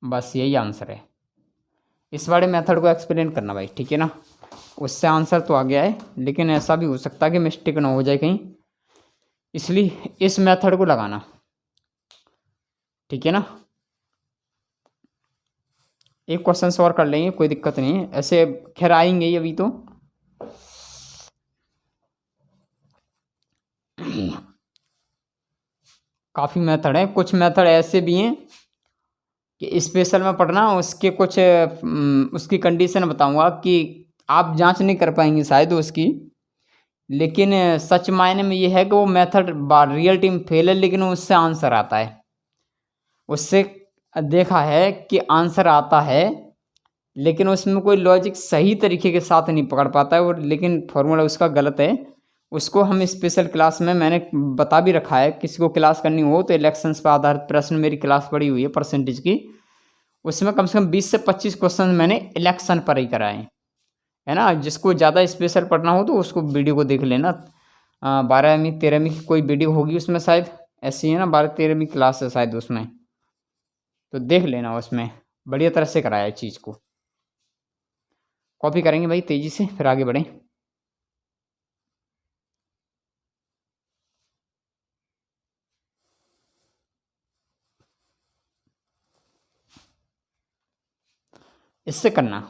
बस यही आंसर है। इस वाले मेथड को एक्सप्लेन करना भाई, ठीक है ना। उससे आंसर तो आ गया है, लेकिन ऐसा भी हो सकता है कि मिस्टेक ना हो जाए कहीं, इसलिए इस मेथड को लगाना, ठीक है ना। एक क्वेश्चन और कर लेंगे, कोई दिक्कत नहीं है, ऐसे खैर आएंगे ही अभी तो। काफ़ी मेथड है, कुछ मेथड ऐसे भी हैं कि स्पेशल में पढ़ना उसके कुछ उसकी कंडीशन बताऊंगा कि आप जांच नहीं कर पाएंगे शायद उसकी, लेकिन सच मायने में ये है कि वो मेथड रियल टीम फेल है, लेकिन उससे आंसर आता है। उससे देखा है कि आंसर आता है, लेकिन उसमें कोई लॉजिक सही तरीके के साथ नहीं पकड़ पाता है, और लेकिन फॉर्मूला उसका गलत है। उसको हम स्पेशल क्लास में मैंने बता भी रखा है, किसी को क्लास करनी हो तो इलेक्शंस पर आधारित प्रश्न मेरी क्लास पड़ी हुई है परसेंटेज की, उसमें कम से कम 20 से 25 क्वेश्चन मैंने इलेक्शन पर ही कराए है ना। जिसको ज़्यादा स्पेशल पढ़ना हो तो उसको वीडियो को देख लेना। 12वीं 13वीं की कोई वीडियो होगी उसमें शायद, ऐसी है ना, 12-13वीं क्लास है शायद उसमें, तो देख लेना, उसमें बढ़िया तरह से कराया है चीज़ को। कॉपी करेंगे भाई तेज़ी से, फिर आगे बढ़ें। इससे करना,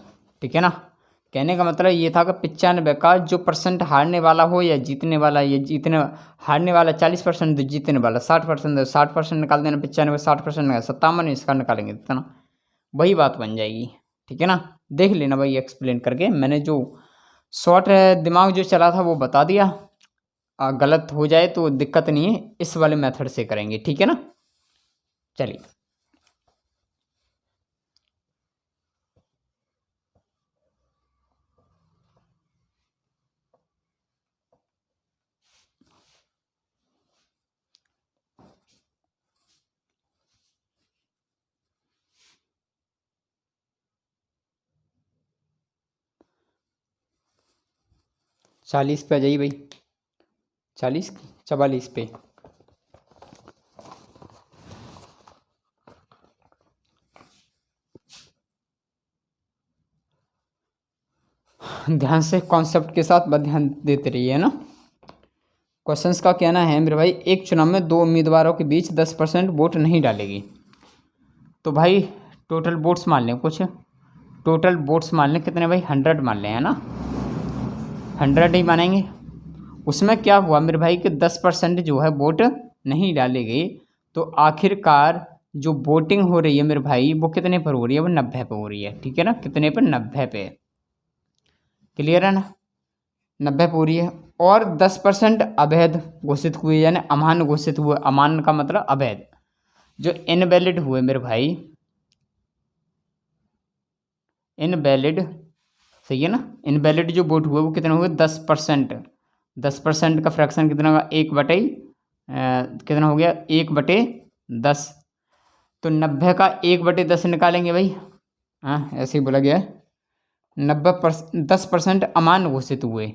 ठीक है ना। कहने का मतलब ये था कि 95 का जो परसेंट हारने वाला हो या जीतने वाला, ये जीतने हारने वाला 40% तो जीतने वाला 60%, 60% निकाल देना, 95 60% निकाल 57 इसका निकालेंगे इतना, वही बात बन जाएगी, ठीक है ना। देख लेना भाई एक्सप्लेन करके, मैंने जो शॉर्ट दिमाग जो चला था वो बता दिया। गलत हो जाए तो दिक्कत नहीं है, इस वाले मेथड से करेंगे, ठीक है ना। चलिए चालीस पे आ जाइए भाई, 44 पे। ध्यान से कॉन्सेप्ट के साथ ध्यान देते रहिए ना। क्वेश्चंस का कहना है मेरे भाई, एक चुनाव में दो उम्मीदवारों के बीच 10% वोट नहीं डालेगी। तो भाई टोटल वोट्स मान लें, कुछ टोटल वोट्स मान लें कितने भाई 100 मान लें, है ना, 100 ही मानेंगे। उसमें क्या हुआ मेरे भाई कि 10% जो है वोट नहीं डाली गई, तो आखिरकार जो वोटिंग हो रही है मेरे भाई वो कितने पर हो रही है, वो 90 पे हो रही है, ठीक है ना। कितने पर 90 पे, क्लियर है ना, 90 पे हो रही है। और 10% अवैध घोषित हुए, यानी अमान्य घोषित हुए। अमान्य का मतलब अवैध, जो इनवैलिड हुए मेरे भाई, इनवैलिड, सही है ना, इनवैलिड जो वोट हुए वो कितने हुए 10%। 10% का फ्रैक्शन कितना होगा, 1/, कितना हो गया 1/10। तो 90 का 1/10 निकालेंगे भाई, हाँ ऐसे ही बोला गया है। 10% अमान्य घोषित हुए,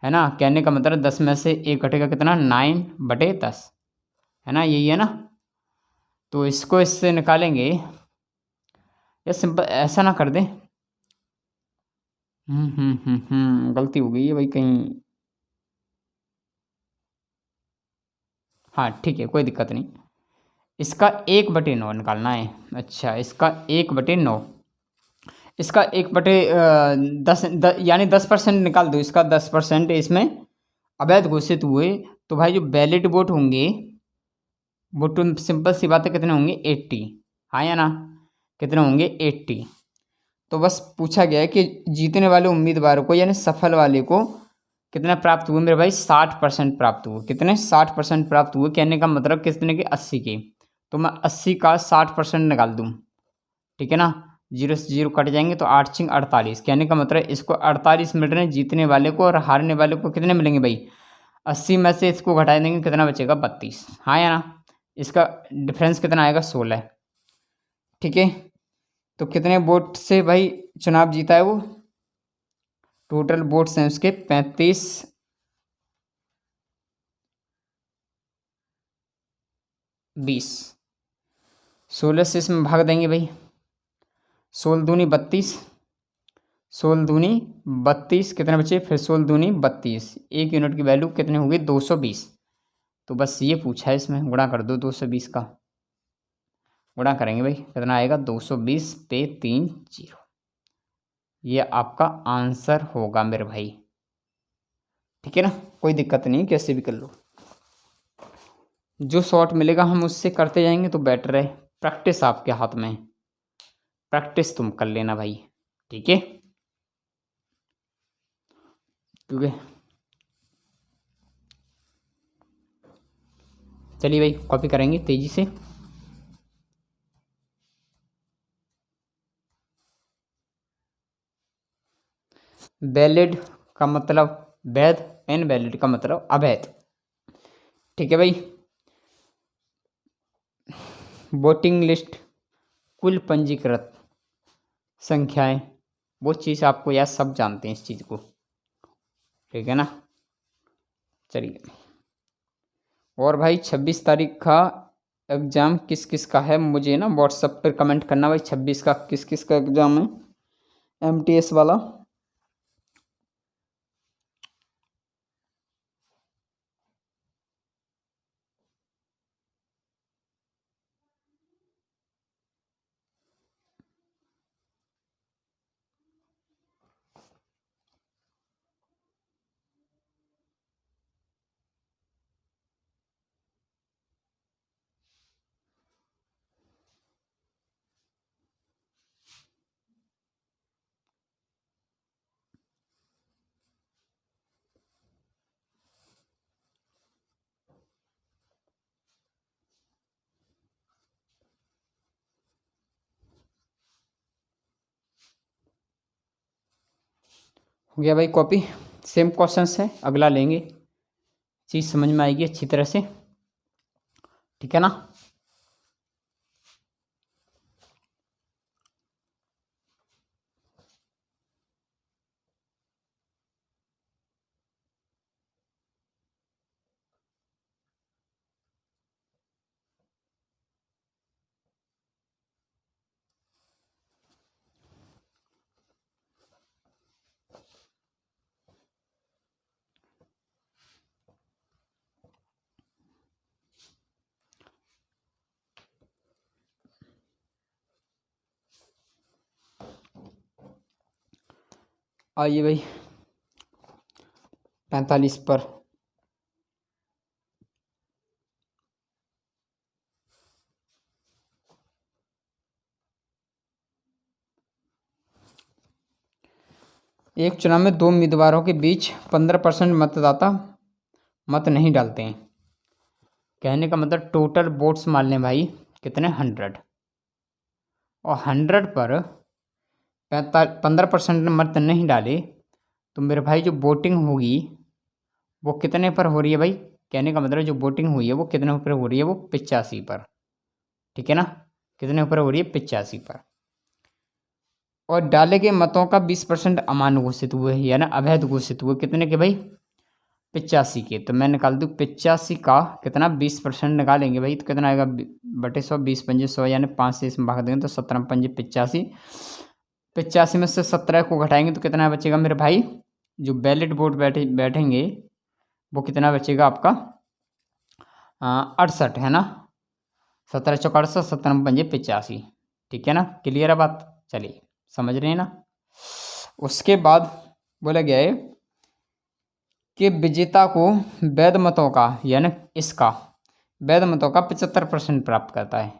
है ना। कहने का मतलब 10 में से 1 घटेगा कितना, 9/10, है ना, यही है ना। तो इसको इससे निकालेंगे, या सिंपल ऐसा ना कर दें, गलती हो गई है भाई कहीं। हाँ ठीक है, कोई दिक्कत नहीं। इसका 1/9 निकालना है। अच्छा, इसका 1/9, इसका 1/10 यानी 10% निकाल दो इसका, 10% इसमें अवैध घोषित हुए। तो भाई जो बैलेट वोट होंगे वो तो सिंपल सी बात है, कितने होंगे 80। हाँ या ना, कितने होंगे 80। तो बस पूछा गया है कि जीतने वाले उम्मीदवार को यानी सफल वाले को कितना प्राप्त हुए मेरे भाई, 60% प्राप्त हुए। कितने, 60% प्राप्त हुए। कहने का मतलब कितने के, 80 के। तो मैं 80 का 60% निकाल दूँ, ठीक है ना। 0 से 0 कट जाएंगे तो 8 छिंग 48। कहने का मतलब इसको 48 मिल रहे हैं जीतने वाले को, और हारने वाले को कितने मिलेंगे भाई, 80 में से इसको घटा देंगे, कितना बचेगा 32। हाँ या ना, इसका डिफरेंस कितना आएगा 16। ठीक है, तो कितने वोट से भाई चुनाव जीता है वो, टोटल वोट्स हैं उसके 35, 20। 16 से इसमें भाग देंगे भाई, 16 दूनी 32, 16 दूनी 32, कितने बचे फिर 16 दूनी 32। एक यूनिट की वैल्यू कितनी होगी 220। तो बस ये पूछा है, इसमें गुणा कर दो 220 का, गुणा करेंगे भाई कितना आएगा 220 पे 3 0। ये आपका आंसर होगा मेरे भाई, ठीक है ना। कोई दिक्कत नहीं, कैसे भी कर लो, जो शॉर्ट मिलेगा हम उससे करते जाएंगे तो बेटर है। प्रैक्टिस आपके हाथ में, प्रैक्टिस तुम कर लेना भाई, ठीक है। क्योंकि चलिए भाई कॉपी करेंगे तेजी से। वैलिड का मतलब वैध, इनवैलिड का मतलब अवैध, ठीक है भाई। वोटिंग लिस्ट, कुल पंजीकृत संख्याएं, वो चीज़ आपको यार सब जानते हैं इस चीज़ को, ठीक है ना। चलिए, और भाई 26 तारीख का एग्ज़ाम किस किस का है, मुझे ना व्हाट्सएप पर कमेंट करना भाई, 26 का किस किस का एग्ज़ाम है, MTS वाला। हो गया भाई कॉपी, सेम क्वेश्चंस है, अगला लेंगे, चीज़ समझ में आएगी अच्छी तरह से, ठीक है ना। आइए भाई 45 पर, एक चुनाव में दो उम्मीदवारों के बीच 15% मतदाता मत नहीं डालते हैं। कहने का मतलब टोटल वोट्स मान लें भाई कितने 100, और 100 पर 15% मत नहीं डाले, तो मेरे भाई जो वोटिंग होगी वो कितने पर हो रही है भाई। कहने का मतलब जो वोटिंग हुई है वो कितने पर हो रही है, वो 85 पर, ठीक है ना। कितने पर हो रही है 85 पर। और डाले गए मतों का 20% अमान्य घोषित हुए, यानी अवैध घोषित हुए, कितने के भाई 85 के। तो मैं निकाल दूँ 85 का कितना 20% निकालेंगे भाई, तो कितना आएगा बटे 100, 20 पंजे 100, यानी 5 से इसमें भाग देंगे तो 17 पंजे 85, 85 में से 17 को घटाएंगे तो कितना बचेगा मेरे भाई? जो बैलेट वोट बैठेंगे वो कितना बचेगा आपका? 68 है ना। 17 चौक 68, 17 पंजे 85। ठीक है ना, क्लियर है बात? चलिए समझ रहे हैं ना। उसके बाद बोला गया है कि विजेता को वैध मतों का, यानी इसका वैध मतों का 75% प्राप्त करता है।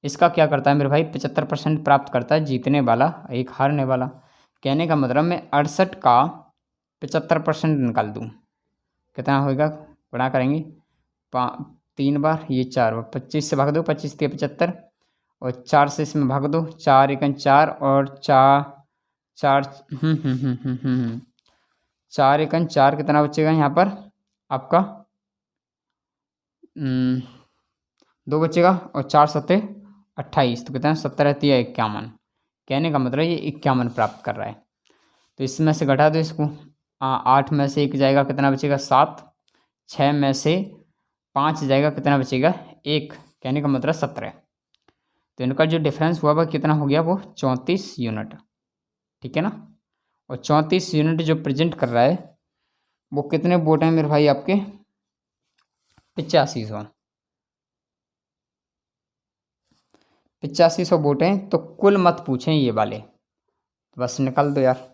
इसका क्या करता है मेरे भाई? 75% प्राप्त करता है जीतने वाला, एक हारने वाला। कहने का मतलब मैं 68 का 75% निकाल दूँ, कितना होगा? गुणा करेंगे 3 बार, ये 4 बार, 25 से भाग दो, 25 के 75, और 4 से इसमें भाग दो, 4 एकन 4 और 4 4 4 एकन 4 कितना बचेगा यहाँ पर आपका? 2 बचेगा, और 4 सत्ते 28, तो कितना? 70 रहती है 51। कहने का मतलब ये 51 प्राप्त कर रहा है। तो इसमें से घटा दो इसको, 8 में से 1 जाएगा, कितना बचेगा? 7। 6 में से 5 जाएगा, कितना बचेगा? 1। कहने का मतलब 17। तो इनका जो डिफरेंस हुआ वह कितना हो गया? वो 34 यूनिट। ठीक है ना। और 34 यूनिट जो प्रेजेंट कर रहा है वो कितने वोट हैं मेरे भाई आपके? 8500। 8500 वोट हैं। तो कुल मत पूछें ये वाले, बस निकाल दो यार।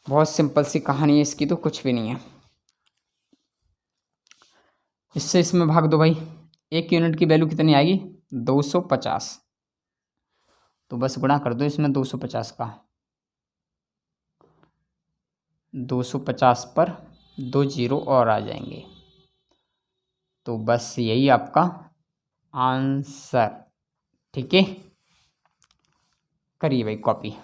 बहुत सिंपल सी कहानी है इसकी, तो कुछ भी नहीं है। इससे इसमें भाग दो भाई, 1 यूनिट की वैल्यू कितनी आएगी? 250। तो बस गुणा कर दो इसमें 250 का। 250 पर 2 जीरो और आ जाएंगे, तो बस यही आपका आंसर। ठीक है, करिए भाई कॉपी।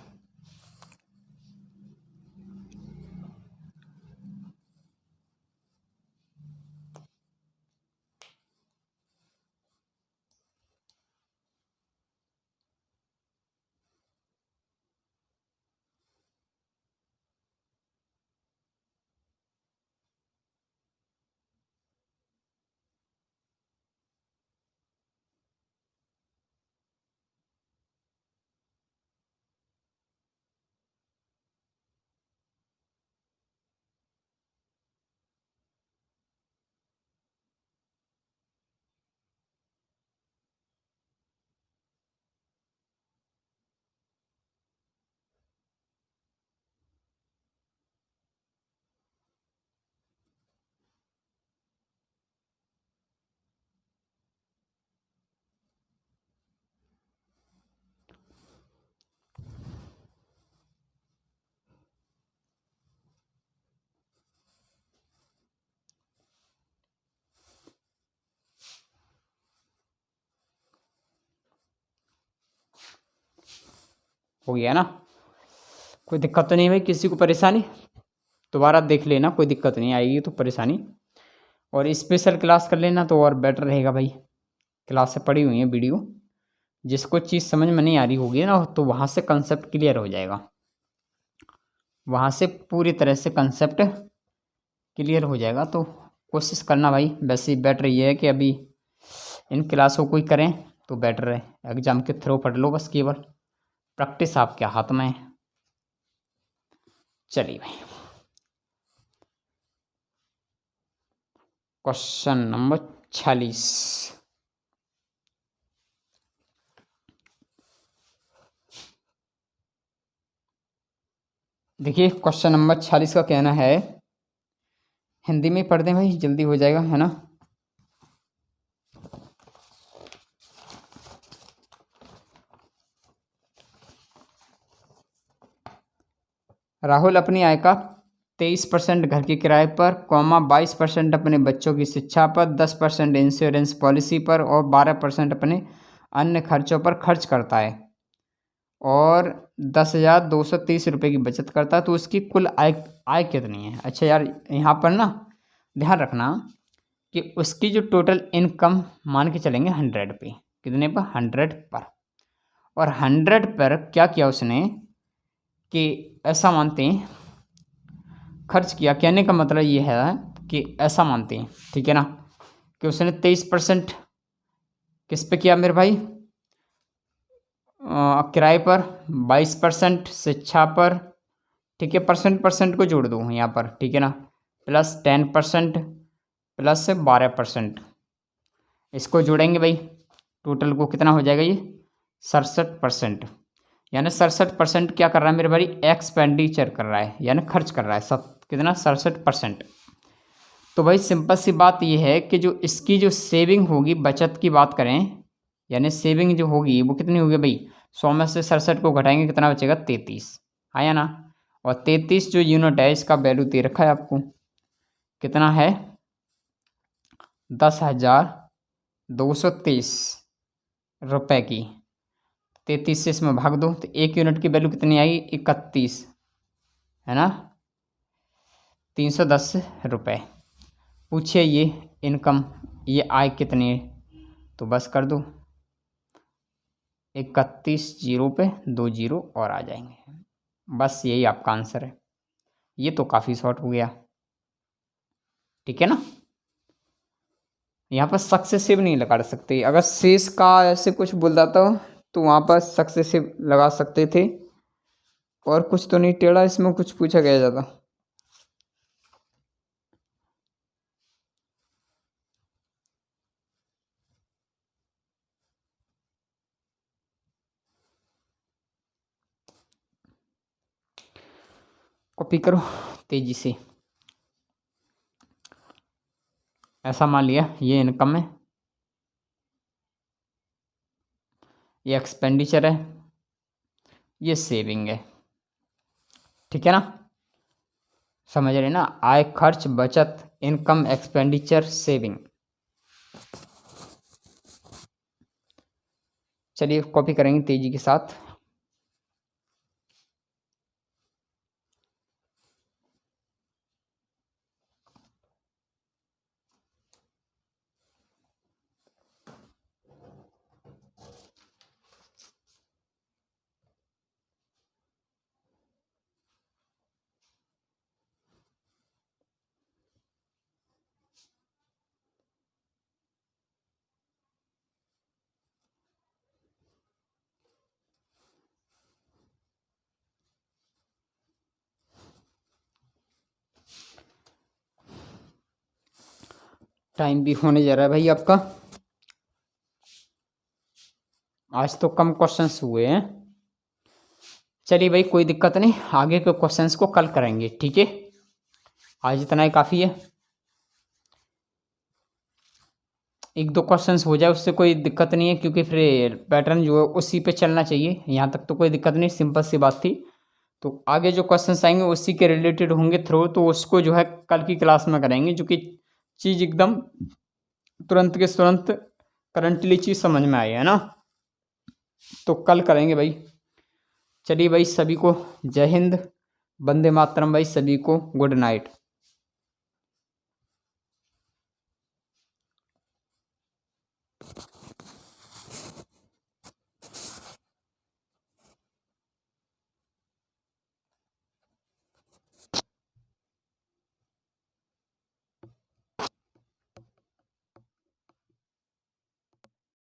हो गया ना? कोई दिक्कत तो नहीं भाई? किसी को परेशानी? दोबारा देख लेना, कोई दिक्कत नहीं आएगी तो परेशानी। और स्पेशल क्लास कर लेना तो और बेटर रहेगा भाई। क्लास से पड़ी हुई है वीडियो, जिसको चीज़ समझ में नहीं आ रही होगी ना, तो वहाँ से कंसेप्ट क्लियर हो जाएगा। वहाँ से पूरी तरह से कंसेप्ट क्लियर हो जाएगा। तो कोशिश करना भाई। वैसे बेटर ये है कि अभी इन क्लासों को ही करें तो बेटर है। एग्ज़ाम के थ्रू पढ़ लो बस, केवल प्रैक्टिस आपके हाथ में है। चलिए भाई, क्वेश्चन नंबर 46। देखिए क्वेश्चन नंबर 46 का कहना है, हिंदी में पढ़ दें भाई, जल्दी हो जाएगा, है ना। राहुल अपनी आय का 23% घर के किराए पर, 22% अपने बच्चों की शिक्षा पर, 10% इंश्योरेंस पॉलिसी पर और 12% अपने अन्य खर्चों पर खर्च करता है, और 10,230 रुपये की बचत करता है। तो उसकी कुल आय कितनी है? अच्छा यार, यहाँ पर ना ध्यान रखना कि उसकी जो टोटल इनकम मान के चलेंगे 100 पे। कितने पर? 100 पर। और 100 पर क्या किया उसने कि ऐसा मानते हैं खर्च किया। कहने का मतलब ये है कि ऐसा मानते हैं, ठीक है ना, कि उसने 23% किस पे किया मेरे भाई? किराए पर 22%, शिक्षा पर, ठीक है, परसेंट को जोड़ दो यहाँ पर, ठीक है ना, प्लस 10% प्लस 12%, इसको जोड़ेंगे भाई, टोटल को कितना हो जाएगा ये 67%। यानी 67% क्या कर रहा है मेरे भाई, एक्सपेंडिचर कर रहा है, यानी खर्च कर रहा है सब, कितना 67%। तो भाई सिंपल सी बात ये है कि जो इसकी जो सेविंग होगी, बचत की बात करें, यानी सेविंग जो होगी वो कितनी होगी भाई, 100 में से 67 को घटाएंगे कितना बचेगा 33, आया ना। और 33 जो यूनिट है इसका वैल्यू दे रखा है आपको, कितना है 10,223 रुपये की। 33 से इसमें भाग दो तो एक यूनिट की वैल्यू कितनी आई 31, है ना, 310 रुपये। पूछिए ये इनकम, ये आय कितनी है, तो बस कर दो 31 जीरो पे 2 जीरो और आ जाएंगे, बस यही आपका आंसर है। ये तो काफ़ी शॉर्ट हो गया, ठीक है ना। यहाँ पर सक्सेसिव नहीं लगा सकते, अगर शेष का ऐसे कुछ बोल जाता तो वहाँ पर सक्सेसिव लगा सकते थे, और कुछ तो नहीं टेढ़ा इसमें कुछ पूछा गया ज़्यादा। कॉपी करो तेजी से। ऐसा मान लिया ये इनकम है, ये एक्सपेंडिचर है, ये सेविंग है, ठीक है ना, समझ रहे ना, आय, खर्च, बचत, इनकम, एक्सपेंडिचर, सेविंग। चलिए कॉपी करेंगे तेजी के साथ। टाइम भी होने जा रहा है भाई आपका, आज तो कम क्वेश्चंस हुए हैं। चलिए भाई कोई दिक्कत नहीं, आगे के क्वेश्चंस को कल करेंगे, ठीक है, आज इतना ही काफ़ी है। एक दो क्वेश्चंस हो जाए उससे कोई दिक्कत नहीं है, क्योंकि फिर पैटर्न जो है उसी पे चलना चाहिए, यहाँ तक तो कोई दिक्कत नहीं, सिंपल सी बात थी। तो आगे जो क्वेश्चंस आएंगे उसी के रिलेटेड होंगे थ्रो, तो उसको जो है कल की क्लास में करेंगे, जो कि चीज़ एकदम तुरंत के तुरंत करंटली चीज़ समझ में आई है ना, तो कल करेंगे भाई। चलिए भाई सभी को जय हिंद, वंदे मातरम भाई, सभी को गुड नाइट।